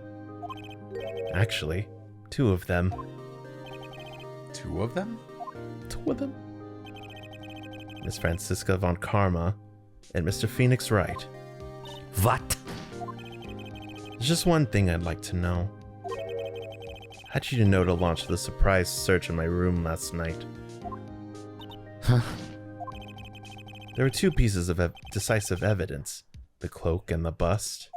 Actually, two of them. Two of them? Two of them? Miss Francisca Von Karma and Mr. Phoenix Wright. What? There's just one thing I'd like to know. How'd you know to launch the surprise search in my room last night? There were two pieces of decisive evidence. The cloak and the bust.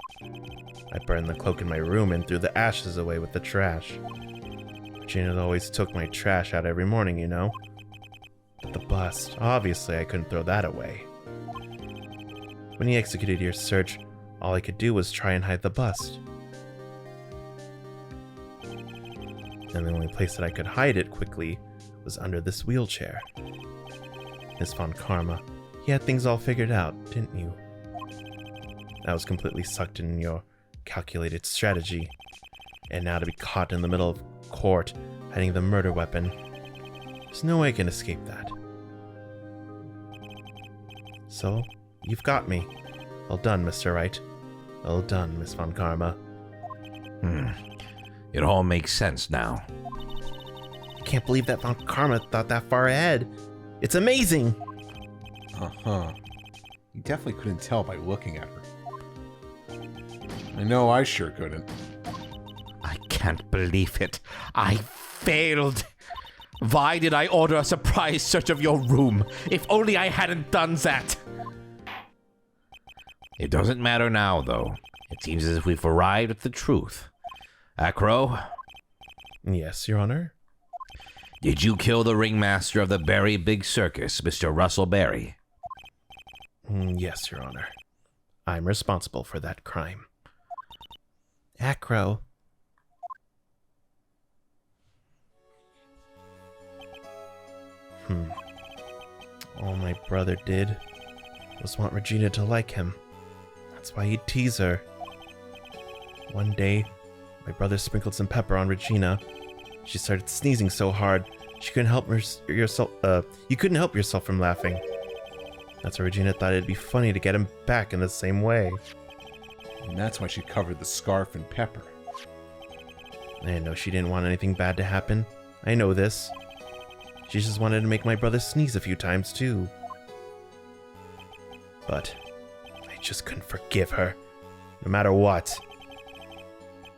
I burned the cloak in my room and threw the ashes away with the trash. Gina always took my trash out every morning, you know? But the bust, obviously I couldn't throw that away. When he executed your search, all I could do was try and hide the bust. And the only place that I could hide it quickly was under this wheelchair. Miss Von Karma, you had things all figured out, didn't you? I was completely sucked in your calculated strategy. And now to be caught in the middle of court, hiding the murder weapon. There's no way I can escape that. So, you've got me. Well done, Mr. Wright. Well done, Miss Von Karma. It all makes sense now. I can't believe that Von Karma thought that far ahead. It's amazing! Uh-huh. You definitely couldn't tell by looking at her. I know I sure couldn't. I can't believe it. I failed. Why did I order a surprise search of your room? If only I hadn't done that. It doesn't matter now, though. It seems as if we've arrived at the truth. Acro, Yes, Your Honor. did you kill the ringmaster of the Berry Big Circus, Mr. Russell Berry? Yes, Your Honor. I'm responsible for that crime. Acro. All my brother did was want Regina to like him. That's why he'd tease her. One day, my brother sprinkled some pepper on Regina. She started sneezing so hard, she couldn't help yourself. You couldn't help yourself from laughing. That's why Regina thought it'd be funny to get him back in the same way. And that's why she covered the scarf in pepper. I know she didn't want anything bad to happen. I know this. She just wanted to make my brother sneeze a few times, too. But I just couldn't forgive her, no matter what.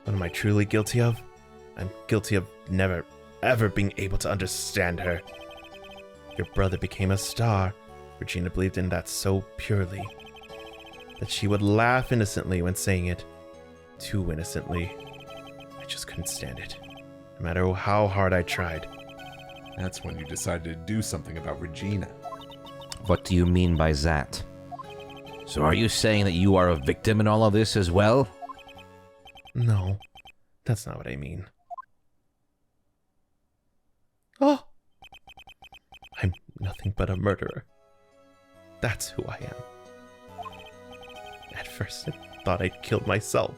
What am I truly guilty of? I'm guilty of never, ever being able to understand her. Your brother became a star. Regina believed in that so purely that she would laugh innocently when saying it. Too innocently. I just couldn't stand it, no matter how hard I tried. That's when you decided to do something about Regina. What do you mean by that? So are you saying that you are a victim in all of this as well? No, that's not what I mean. Oh! I'm nothing but a murderer. That's who I am. At first, I thought I'd killed myself.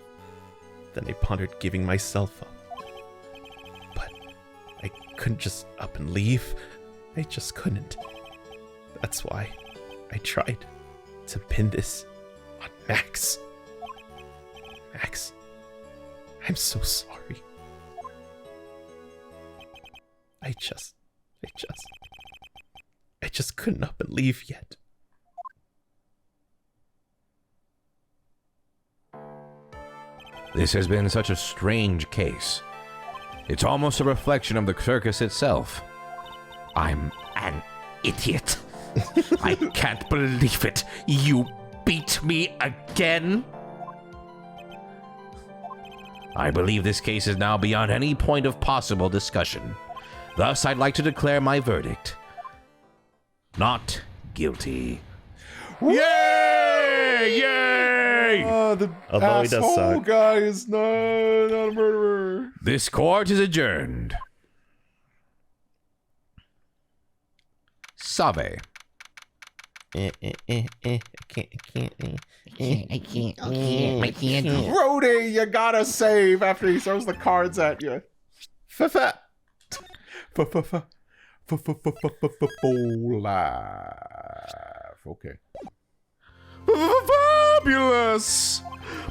Then I pondered giving myself up. But I couldn't just up and leave. I just couldn't. That's why I tried to pin this on Max. Max, I'm so sorry. I just couldn't up and leave yet. This has been such a strange case. It's almost a reflection of the circus itself. I'm an idiot. I can't believe it. You beat me again? I believe this case is now beyond any point of possible discussion. Thus, I'd like to declare my verdict. Not guilty. Yay! Yay! The Although he does asshole suck. guy is not a murderer. This court is adjourned. Save. I can't. I can't. Brody, you gotta save after he throws the cards at you. Fa-fa. Live. Okay. Fabulous!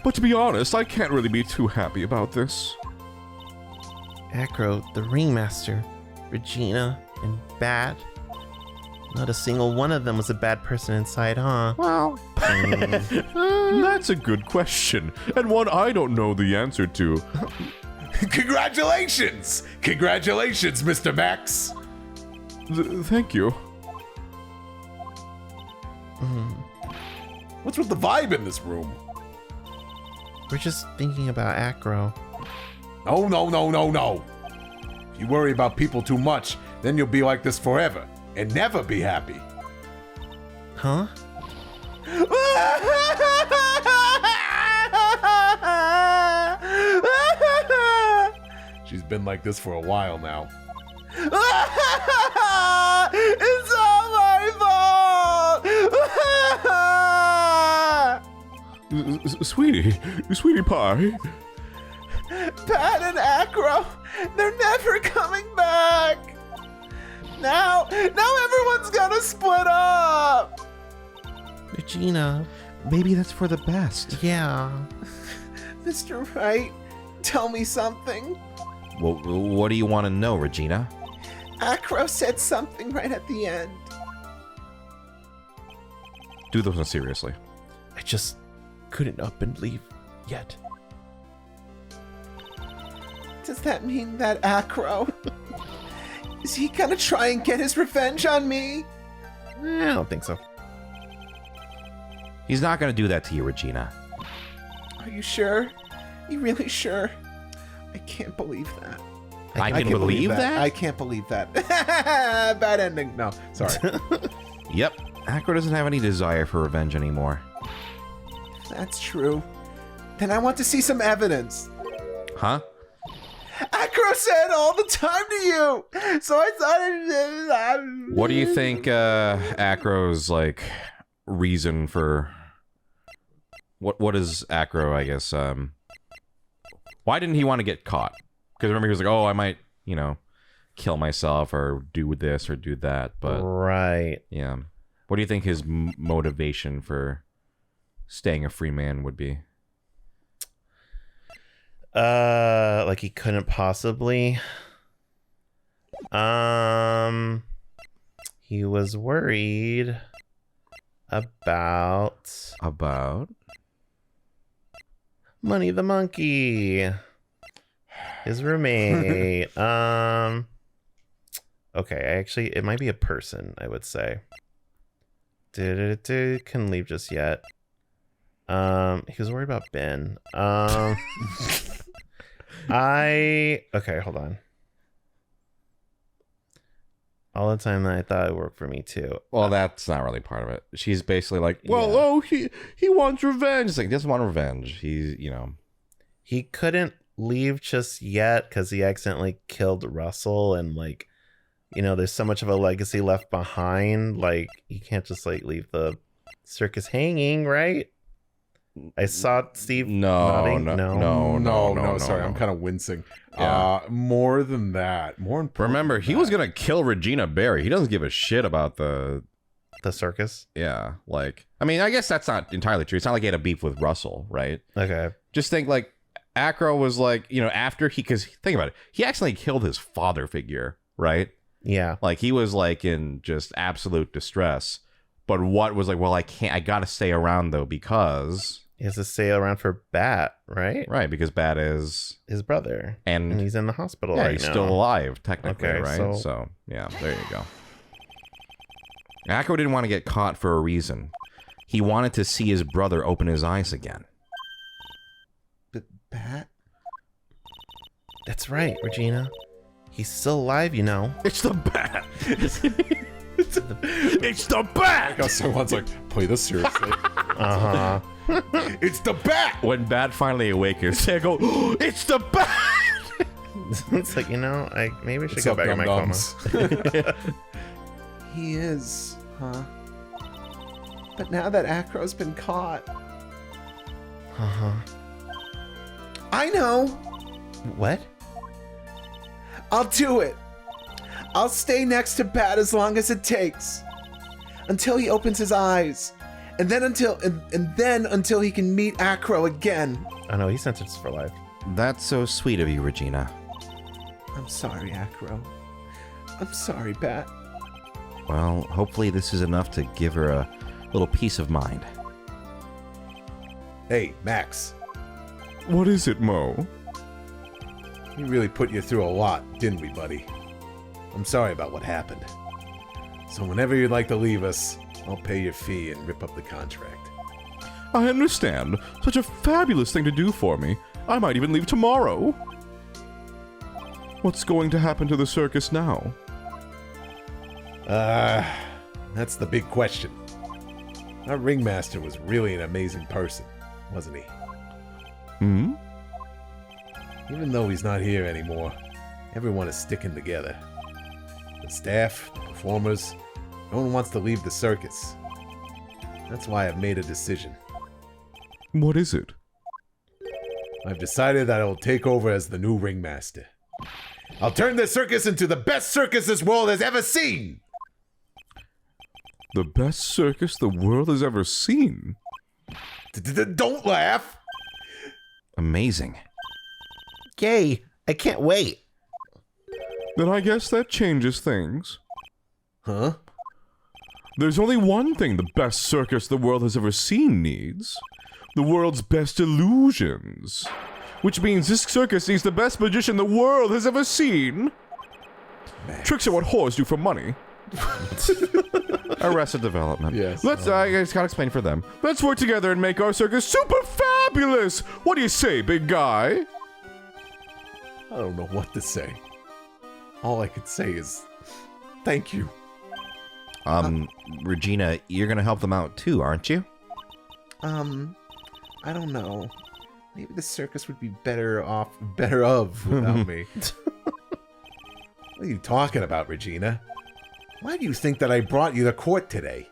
But to be honest, I can't really be too happy about this. Acro, the ringmaster, Regina, and Bat. Not a single one of them was a bad person inside, huh? Well, That's a good question, and one I don't know the answer to. Congratulations! Congratulations, Mr. Max! Thank you. What's with the vibe in this room? We're just thinking about Acro. No, no, no, no, no. If you worry about people too much, then you'll be like this forever and never be happy. Huh? She's been like this for a while now. It's all my fault! Sweetie pie. Pat and Acro, they're never coming back! Now everyone's gonna split up! Regina. Maybe that's for the best. Yeah. Mr. Wright, tell me something. Well, what do you want to know, Regina? Acro said something right at the end. Do this one seriously. I just couldn't up and leave yet. Does that mean that Acro... is he gonna try and get his revenge on me? I don't think so. He's not going to do that to you, Regina. Are you sure? You really sure? I can't believe that. I can't can believe that? I can't believe that. Bad ending. No, sorry. Yep. Acro doesn't have any desire for revenge anymore. If that's true, then I want to see some evidence. Huh? Acro said all the time to you, so I thought. What do you think Acro's, like, reason for... What is Acro, I guess, why didn't he want to get caught? Because remember, he was like, oh, I might, kill myself or do this or do that, but... Right. Yeah. What do you think his motivation for staying a free man would be? Like he couldn't possibly. He was worried about Money the monkey, his roommate. Okay, it might be a person, I would say. Couldn't leave just yet. He was worried about Ben. Okay, hold on. All the time that I thought it worked for me too. Well, that's not really part of it. She's basically like, well, he wants revenge. It's like, he doesn't want revenge. He couldn't leave just yet because he accidentally killed Russell, and there's so much of a legacy left behind. Like, you can't just leave the circus hanging, right? I saw Steve nodding. No. Sorry, I'm kind of wincing. Yeah. More than that. More important. Remember, he was gonna kill Regina Barry. He doesn't give a shit about the circus. Yeah, I guess that's not entirely true. It's not like he had a beef with Russell, right? Okay. Just think Acro was after because think about it, he accidentally killed his father figure, right? Yeah. He was in just absolute distress. But what was well, I gotta stay around though because he has to stay around for Bat, right? Right, because Bat is his brother. And he's in the hospital right now. He's still alive, technically, okay, right? So, yeah, there you go. Acro didn't want to get caught for a reason. He wanted to see his brother open his eyes again. But Bat? That's right, Regina. He's still alive, It's the Bat! It's the Bat! I got someone's play this seriously. Uh-huh. It's the Bat! When Bat finally awakens, they go, it's the Bat! It's maybe I should go back in my coma. He is, huh? But now that Acro's been caught... Uh-huh. I know! What? I'll do it! I'll stay next to Bat as long as it takes. Until he opens his eyes. And then until he can meet Acro again. Oh no, he's sentenced for life. That's so sweet of you, Regina. I'm sorry, Acro. I'm sorry, Bat. Well, hopefully this is enough to give her a little peace of mind. Hey, Max. What is it, Mo? We really put you through a lot, didn't we, buddy? I'm sorry about what happened. So whenever you'd like to leave us, I'll pay your fee and rip up the contract. I understand. Such a fabulous thing to do for me. I might even leave tomorrow. What's going to happen to the circus now? That's the big question. Our ringmaster was really an amazing person, wasn't he? Hmm? Even though he's not here anymore, everyone is sticking together. The staff, the performers, no one wants to leave the circus. That's why I've made a decision. What is it? I've decided that I will take over as the new ringmaster. I'll turn this circus into the best circus this world has ever seen! The best circus the world has ever seen. Don't laugh. Amazing. Yay! I can't wait. Then I guess that changes things. Huh? There's only one thing the best circus the world has ever seen needs. The world's best illusions. Which means this circus needs the best magician the world has ever seen. Tricks are what whores do for money. Arrested Development. Yes. Let's, I just gotta explain for them. Let's work together and make our circus super fabulous! What do you say, big guy? I don't know what to say. All I could say is thank you. Regina, you're gonna help them out too, aren't you? I don't know. Maybe the circus would be better of without me. What are you talking about, Regina? Why do you think that I brought you to court today?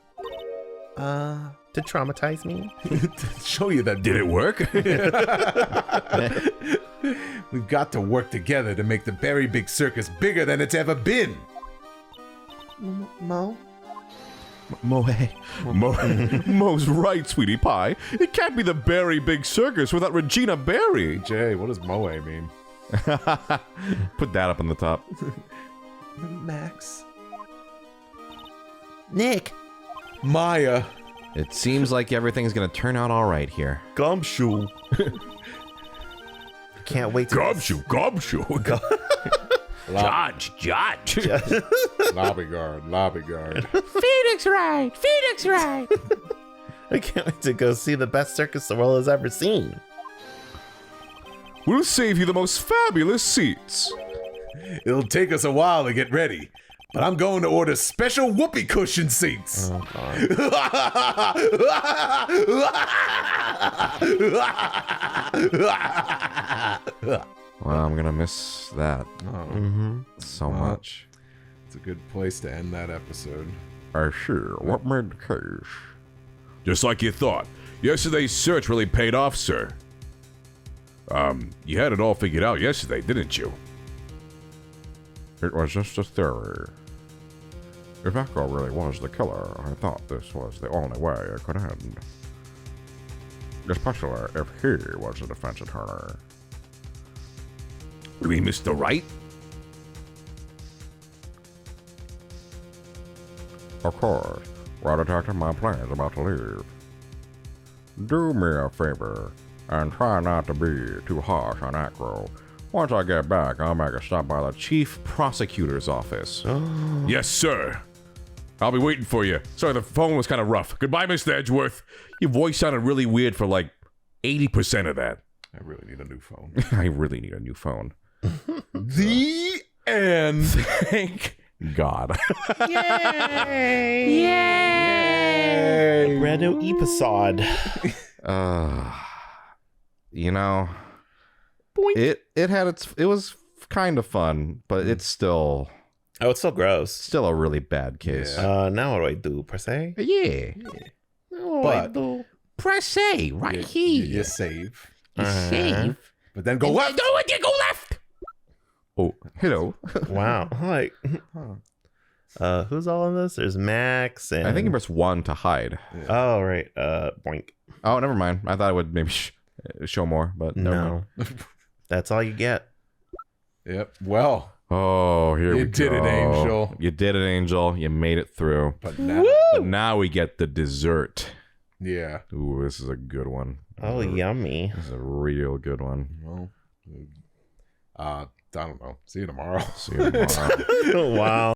To traumatize me? To show you that. Did it work? We've got to work together to make the very big circus bigger than it's ever been. Mo? Mo's right, sweetie pie. It can't be the Berry Big Circus without Regina Berry. Jay, what does Moe mean? Put that up on the top. Max? Nick! Maya. It seems like everything's gonna turn out all right here. Gumshoe. Can't wait to Gobshoe. Judge. Lobby guard. Phoenix Wright! Phoenix Wright! I can't wait to go see the best circus the world has ever seen. We'll save you the most fabulous seats. It'll take us a while to get ready, but I'm going to order special whoopee cushion seats. Oh, Well, I'm gonna miss that so much. It's a good place to end that episode. Sure. What made the case? Just like you thought. Yesterday's search really paid off, sir. You had it all figured out yesterday, didn't you? It was just a theory. If Echo really was the killer, I thought this was the only way it could end. Especially if he was the defense attorney. You mean Mr. Wright? Of course, while detecting my plans about to leave. Do me a favor, and try not to be too harsh on Acro. Once I get back, I'll make a stop by the Chief Prosecutor's office. Yes, sir. I'll be waiting for you. Sorry, the phone was kind of rough. Goodbye, Mr. Edgeworth. Your voice sounded really weird for like 80% of that. I really need a new phone. I really need a new phone. The end. Thank God. Yay! Brand new episode. You know, it was kind of fun, but it's still Oh, it's so gross. a really bad case. Now what do I do? Press A? Yeah. Now what But- do I do? Press A right here. You save. You save. But then go left. No, you go left. Oh, hello. Wow. Like, who's all in this? There's Max and I think you press 1 to hide. Oh, right. Boink. Oh, never mind. I thought it would maybe show more, but never mind. No. That's all you get. Yep. Well, Oh, here we go. You did it, Angel. You did it, Angel. You made it through. but now, But now we get the dessert. yeah. Ooh, this is a good one. Oh, yummy. This is a real good one. Well, I don't know. See you tomorrow. See you tomorrow. Wow.